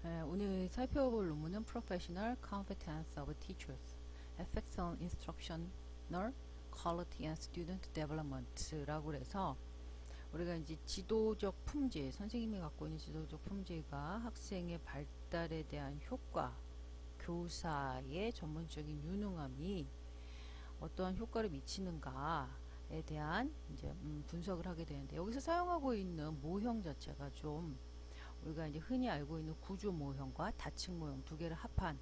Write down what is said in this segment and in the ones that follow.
오늘 살펴볼 논문은 Professional Competence of Teachers, Effects on Instructional Quality and Student Development라고 해서 우리가 이제 지도적 품질, 선생님이 갖고 있는 지도적 품질과 학생의 발달에 대한 효과, 교사의 전문적인 유능함이 어떠한 효과를 미치는가에 대한 이제 분석을 하게 되는데, 여기서 사용하고 있는 모형 자체가 좀 우리가 이제 흔히 알고 있는 구조 모형과 다층 모형 두 개를 합한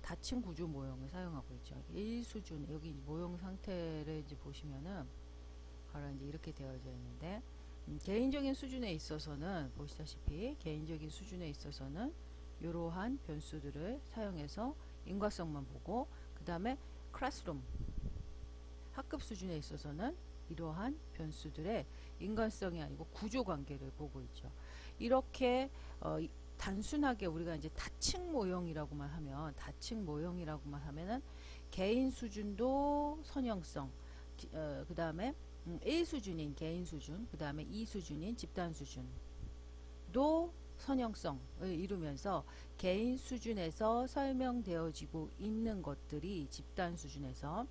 다층 구조 모형을 사용하고 있죠. 1수준, 여기 모형 상태를 이제 보시면은 바로 이제 이렇게 되어져 있는데, 개인적인 수준에 있어서는 보시다시피 개인적인 수준에 있어서는 이러한 변수들을 사용해서 인과성만 보고, 그 다음에 클래스룸 학급 수준에 있어서는 이러한 변수들의 인간성이 아니고 구조 관계를 보고 있죠. 이렇게 단순하게 우리가 이제 다층 모형이라고만 하면은 개인 수준도 선형성, 그 다음에 1수준인 개인 수준, 그 다음에 2수준인 집단 수준도 선형성을 이루면서 개인 수준에서 설명되어지고 있는 것들이 집단 수준에서,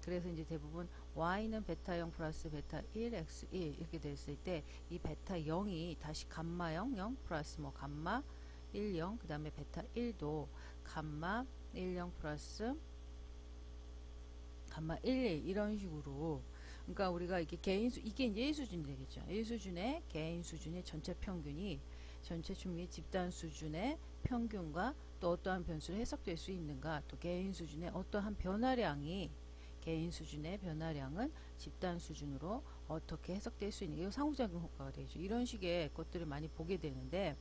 그래서 이제 대부분 y는 베타 0 플러스 베타 1 x 1 이렇게 됐을 때 이 베타 0이 다시 감마 0 0 플러스 뭐 감마 1 0, 그 다음에 베타 1도 감마 1 0 플러스 감마 1 1 이런 식으로, 그러니까 우리가 이게 이게 이제 1수준이 되겠죠. 1수준의 개인 수준의 전체 평균이 전체 중의 집단 수준의 평균과 또 어떠한 변수로 해석될 수 있는가, 또 개인 수준의 어떠한 변화량이 개인 수준의 변화량은 집단 수준으로 어떻게 해석될 수 있는, 이거 상호작용 효과가 되죠. 이런 식의 것들을 많이 보게 되는데,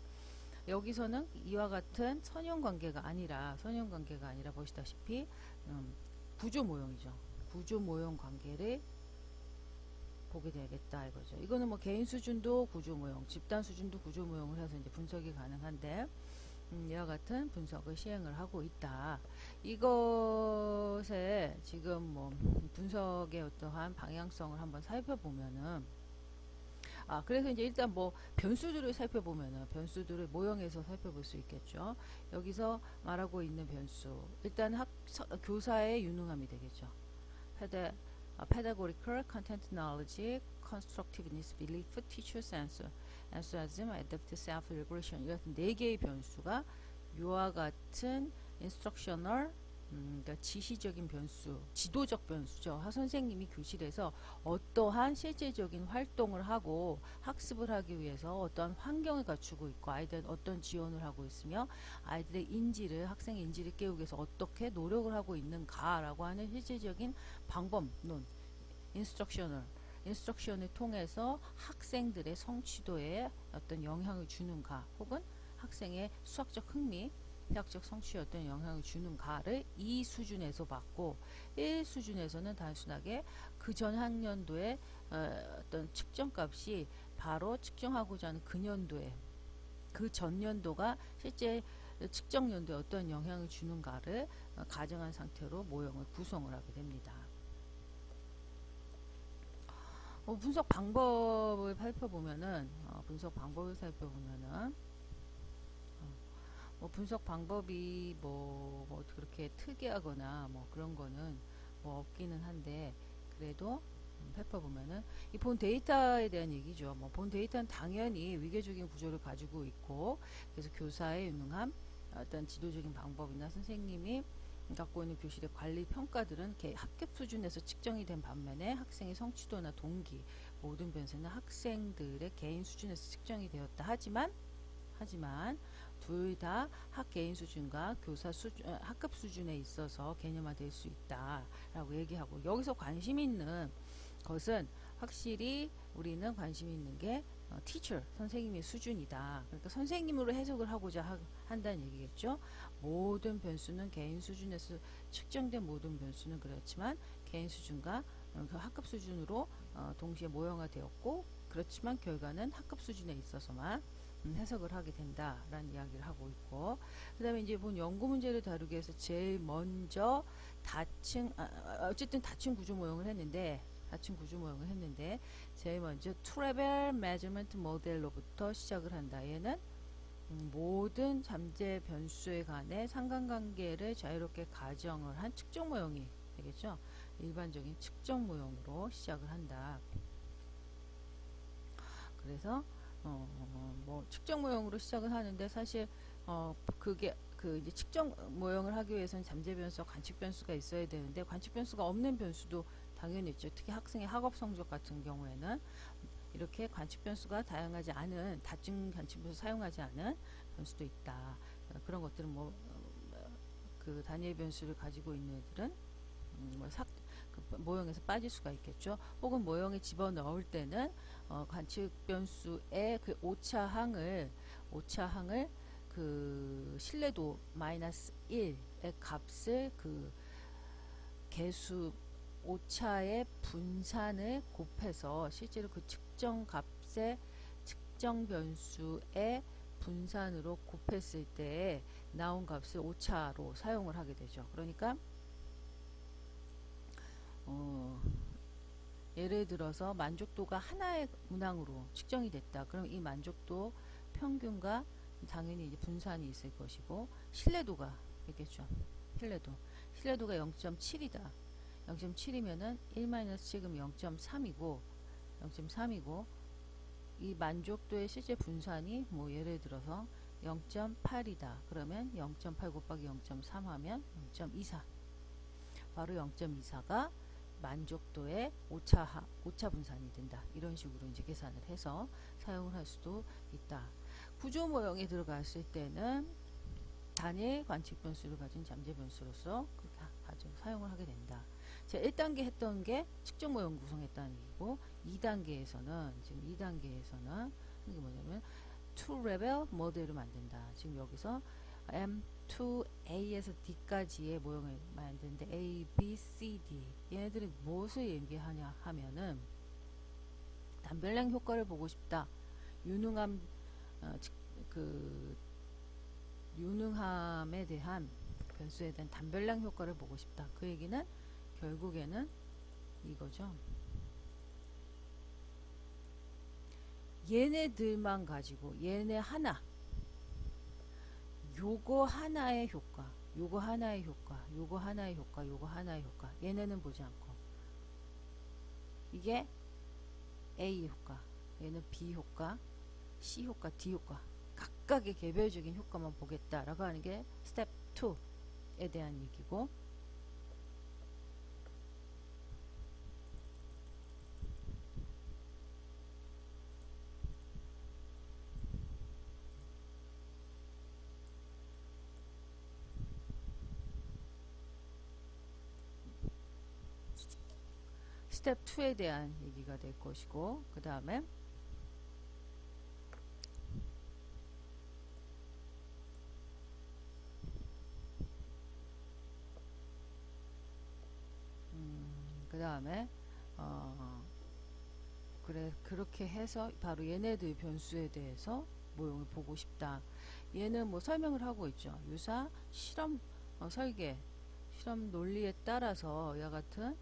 여기서는 이와 같은 선형관계가 아니라 보시다시피 구조 모형이죠. 구조 모형 관계를 보게 되겠다 이거죠. 이거는 뭐 개인 수준도 구조 모형, 집단 수준도 구조 모형을 해서 이제 분석이 가능한데, 이와 같은 분석을 시행을 하고 있다. 이것에 지금 뭐 분석의 어떠한 방향성을 한번 살펴보면은, 그래서 이제 일단 뭐 변수들을 살펴보면은 변수들을 모형에서 살펴볼 수 있겠죠. 여기서 말하고 있는 변수, 일단 교사의 유능함이 되겠죠. pedagogical, content knowledge, constructiveness, belief, teacher sense, enthusiasm, adaptive self-regulation, 이런 4개의 변수가 이와 같은 instructional, 그러니까 지시적인 변수, 지도적 변수죠. 선생님이 교실에서 어떠한 실제적인 활동을 하고 학습을 하기 위해서 어떠한 환경을 갖추고 있고, 아이들은 어떤 지원을 하고 있으며 아이들의 인지를, 학생의 인지를 깨우기 위해서 어떻게 노력을 하고 있는가라고 하는 실제적인 방법론, 인스트럭션을 통해서 학생들의 성취도에 어떤 영향을 주는가, 혹은 학생의 수학적 흥미, 대학적 성취에 어떤 영향을 주는가를 이 수준에서 봤고, 1수준에서는 단순하게 그 전 학년도의 어떤 측정값이 바로 측정하고자 하는 그 년도에, 그 전년도가 실제 측정 연도에 어떤 영향을 주는가를 가정한 상태로 모형을 구성을 하게 됩니다. 분석 방법을 살펴보면은 분석 방법이 뭐 그렇게 특이하거나 뭐 그런 거는 뭐 없기는 한데, 그래도 살펴보면은 이 본 데이터에 대한 얘기죠. 뭐 본 데이터는 당연히 위계적인 구조를 가지고 있고, 그래서 교사의 유능함, 어떤 지도적인 방법이나 선생님이 갖고 있는 교실의 관리 평가들은 학급 수준에서 측정이 된 반면에 학생의 성취도나 동기, 모든 변수는 학생들의 개인 수준에서 측정이 되었다. 하지만 둘 다 학개인 수준과 교사 수준, 학급 수준에 있어서 개념화될 수 있다라고 얘기하고, 여기서 관심 있는 것은 확실히 우리는 관심 있는 게 teacher, 선생님의 수준이다. 그러니까 선생님으로 해석을 하고자 한다는 얘기겠죠. 모든 변수는 개인 수준에서 측정된 모든 변수는 그렇지만 개인 수준과 그 학급 수준으로 동시에 모형화되었고, 그렇지만 결과는 학급 수준에 있어서만 해석을 하게 된다라는 이야기를 하고 있고, 그 다음에 이제 본 연구 문제를 다루기 위해서 제일 먼저 어쨌든 다층 구조 모형을 했는데, 제일 먼저 트래벨 메저먼트 모델로부터 시작을 한다. 얘는 모든 잠재 변수에 관해 상관관계를 자유롭게 가정을 한 측정 모형이 되겠죠. 일반적인 측정 모형으로 시작을 한다. 그래서 뭐 측정 모형으로 시작을 하는데 사실 그게 그 이제 측정 모형을 하기 위해서는 잠재 변수와 관측 변수가 있어야 되는데 관측 변수가 없는 변수도 당연히 있죠. 특히 학생의 학업 성적 같은 경우에는 이렇게 관측 변수가 다양하지 않은 다중 관측 변수 사용하지 않은 변수도 있다. 그런 것들은 뭐 그 단위의 변수를 가지고 있는 애들은 그 모형에서 빠질 수가 있겠죠. 혹은 모형에 집어넣을 때는 관측 변수의 그 오차항을 그 신뢰도 마이너스 1의 값을 그 개수 오차의 분산을 곱해서 실제로 그 측정 값의 측정 변수의 분산으로 곱했을 때 나온 값을 오차로 사용을 하게 되죠. 그러니까 예를 들어서 만족도가 하나의 문항으로 측정이 됐다. 그럼 이 만족도 평균과 당연히 이제 분산이 있을 것이고 신뢰도가 있겠죠. 신뢰도가 0.7이다. 0.7이면은 1-7은 0.3이고 이 만족도의 실제 분산이 뭐 예를 들어서 0.8이다. 그러면 0.8 곱하기 0.3 하면 0.24. 바로 0.24가 만족도의 오차 분산이 된다. 이런 식으로 이제 계산을 해서 사용을 할 수도 있다. 구조 모형에 들어갔을 때는 단일 관측 변수를 가진 잠재 변수로서 사용을 하게 된다. 자, 1단계 했던 게 측정 모형 구성했다는 얘기고 2단계에서는 이게 뭐냐면 2레벨 모델을 만든다. 지금 여기서 M2A에서 D까지의 모형을 만드는데 A, B, C, D 얘네들이 무엇을 얘기하냐 하면은 단별량 효과를 보고 싶다. 유능함에 대한 변수에 대한 단별량 효과를 보고 싶다. 그 얘기는 결국에는 이거죠. 얘네들만 가지고 얘네 하나 요거 하나의 효과 얘네는 보지 않고 이게 A 효과 얘는 B 효과 C 효과 D 효과 각각의 개별적인 효과만 보겠다라고 하는 게 스텝 2에 대한 얘기고 스텝 2에 대한 얘기가 될 것이고 그 다음에 그렇게 해서 바로 얘네들 변수에 대해서 모형을 보고 싶다. 얘는 뭐 설명을 하고 있죠. 유사 실험 설계 실험 논리에 따라서 이와 같은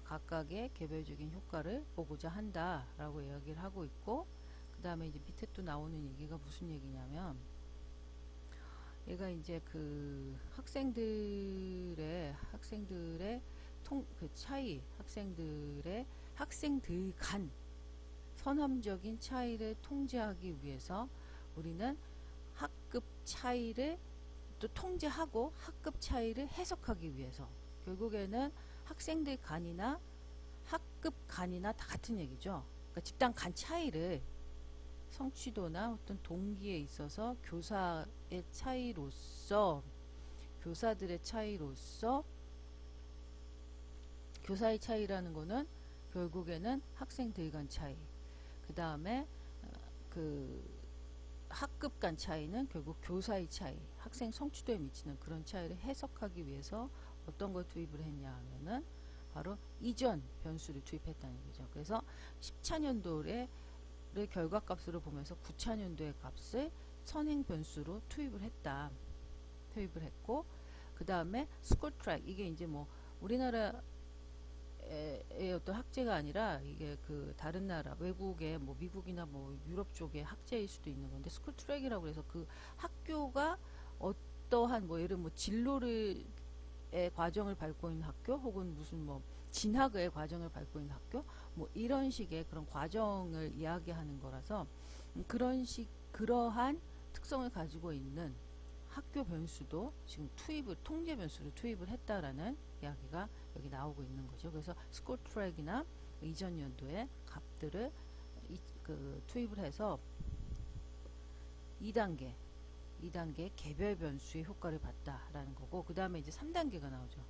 각각의 개별적인 효과를 보고자 한다 라고 이야기를 하고 있고 그 다음에 이제 밑에 또 나오는 얘기가 무슨 얘기냐면 얘가 이제 그 학생들의 그 차이 학생들 간 선험적인 차이를 통제하기 위해서 우리는 학급 차이를 또 통제하고 학급 차이를 해석하기 위해서 결국에는 학생들 간이나 학급 간이나 다 같은 얘기죠. 그러니까 집단 간 차이를 성취도나 어떤 동기에 있어서 교사들의 차이로서 교사의 차이라는 거는 결국에는 학생들 간 차이 그 다음에 그 학급 간 차이는 결국 교사의 차이 학생 성취도에 미치는 그런 차이를 해석하기 위해서 어떤 걸 투입을 했냐 하면은 바로 이전 변수를 투입했다는 얘기죠. 그래서 10차년도의 결과값으로 보면서 9차년도의 값을 선행 변수로 투입을 했고 그 다음에 스쿨 트랙 이게 이제 뭐 우리나라 의 어떤 학제가 아니라 이게 그 다른 나라 외국의 뭐 미국이나 뭐 유럽 쪽의 학제일 수도 있는 건데 스쿨 트랙이라고 해서 그 학교가 어떠한 뭐 예를 뭐 진로를 의 과정을 밟고 있는 학교 혹은 무슨 뭐 진학의 과정을 밟고 있는 학교 뭐 이런 식의 그런 과정을 이야기하는 거라서 그러한 특성을 가지고 있는 학교 변수도 지금 통계 변수를 투입을 했다라는 이야기가 여기 나오고 있는 거죠. 그래서 스쿨 트랙이나 이전 연도의 값들을 투입을 해서 2단계 개별 변수의 효과를 봤다라는 거고, 그 다음에 이제 3단계가 나오죠.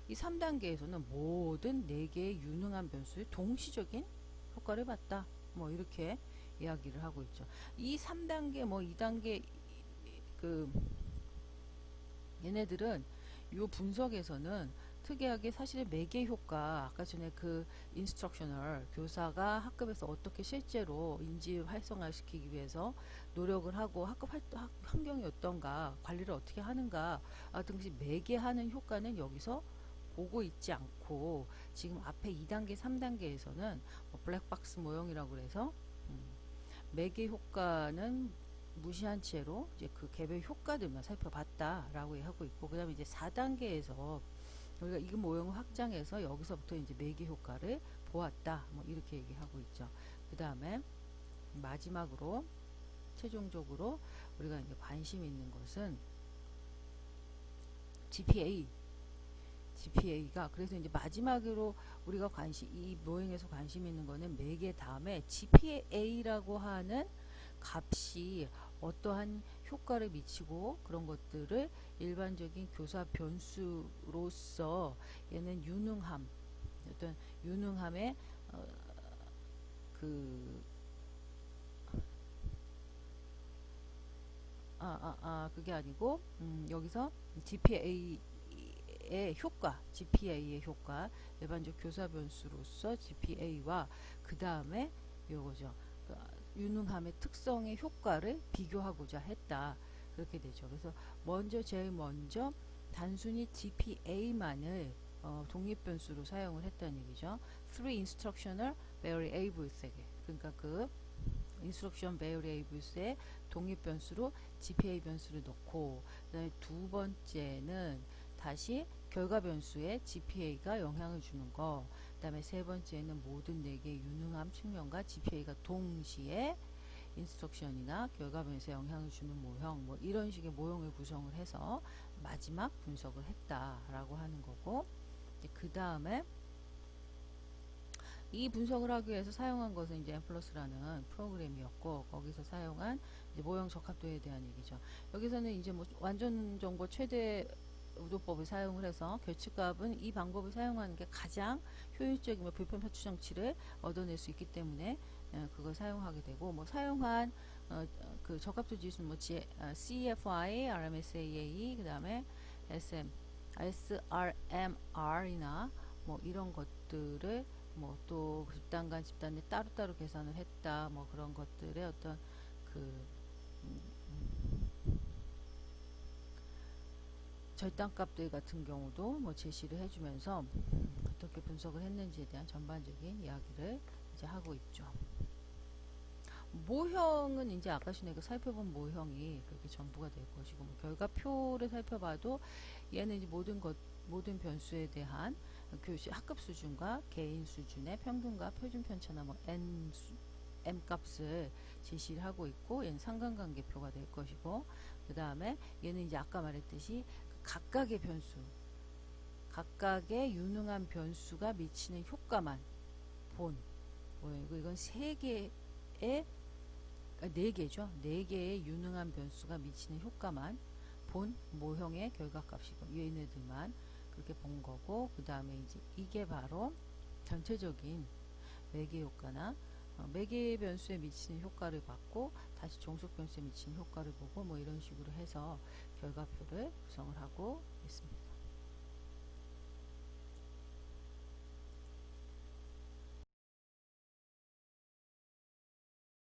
이 3단계에서는 모든 4개의 유능한 변수의 동시적인 효과를 봤다. 뭐 이렇게 이야기를 하고 있죠. 이 3단계 뭐 2단계 그 얘네들은 요 분석에서는 특이하게 사실은 매개 효과, 아까 전에 그 인스트럭셔널 교사가 학급에서 어떻게 실제로 인지 활성화시키기 위해서 노력을 하고 학급 환경이 어떤가, 관리를 어떻게 하는가 등시 매개하는 효과는 여기서 보고 있지 않고, 지금 앞에 2단계, 3단계에서는 뭐 블랙박스 모형이라고 그래서 매개 효과는 무시한 채로 이제 그 개별 효과들만 살펴봤다라고 하고 있고, 그 다음에 이제 4단계에서 우리가 이 모형을 확장해서 여기서부터 이제 매개 효과를 보았다. 뭐 이렇게 얘기하고 있죠. 그 다음에 마지막으로 최종적으로 우리가 이제 관심 있는 것은 GPA가 그래서 이제 마지막으로 우리가 이 모형에서 관심 있는 거는 매개 다음에 GPA라고 하는 값이 어떠한 효과를 미치고 그런 것들을 일반적인 교사 변수로서 얘는 유능함, 어떤 유능함의 그 그게 아니고 여기서 GPA의 효과, 일반적 교사 변수로서 GPA와 그 다음에 요거죠. 유능함의 특성의 효과를 비교하고자 했다. 그렇게 되죠. 그래서 제일 먼저 단순히 GPA만을 독립변수로 사용을 했다는 얘기죠. Three instructional variables에게, 그러니까 그 instruction variables의 독립변수로 GPA 변수를 넣고, 그다음에 두 번째는 다시 결과 변수에 GPA가 영향을 주는 거, 그 다음에 세 번째는 모든 4개의 유능함 측면과 GPA가 동시에 인스트럭션이나 결과 변수에 영향을 주는 모형, 뭐 이런 식의 모형을 구성을 해서 마지막 분석을 했다라고 하는 거고, 그 다음에 이 분석을 하기 위해서 사용한 것은 이제 엠플러스라는 프로그램이었고, 거기서 사용한 이제 모형 적합도에 대한 얘기죠. 여기서는 이제 뭐 완전 정보 최대 우도법을 사용을 해서 결집값은 이 방법을 사용하는 게 가장 효율적이며 불편 편추 장치를 얻어낼 수 있기 때문에 그걸 사용하게 되고, 뭐 사용한 그 적합도 지수는 뭐 CFI, RMSAA, 그 다음에 SRMR이나 뭐 이런 것들을 뭐 또 집단에 따로따로 계산을 했다, 뭐 그런 것들의 어떤 그 절단값들 같은 경우도 뭐 제시를 해주면서 어떻게 분석을 했는지에 대한 전반적인 이야기를 이제 하고 있죠. 모형은 이제 아까 전에 살펴본 모형이 그렇게 전부가 될 것이고, 뭐 결과표를 살펴봐도 얘는 이제 모든 변수에 대한 학급 수준과 개인 수준의 평균과 표준 편차나 뭐 M 값을 제시를 하고 있고, 얘는 상관관계표가 될 것이고, 그 다음에 얘는 이제 아까 말했듯이 각각의 변수, 각각의 유능한 변수가 미치는 효과만 본 모형이고, 이건 4개죠. 4개의 유능한 변수가 미치는 효과만 본 모형의 결과값이고, 얘네들만 그렇게 본 거고, 그 다음에 이제 이게 바로 전체적인 매개 효과나 매개 변수에 미치는 효과를 받고 다시 종속 변수에 미치는 효과를 보고, 뭐 이런 식으로 해서 결과표를 구성을 하고 있습니다.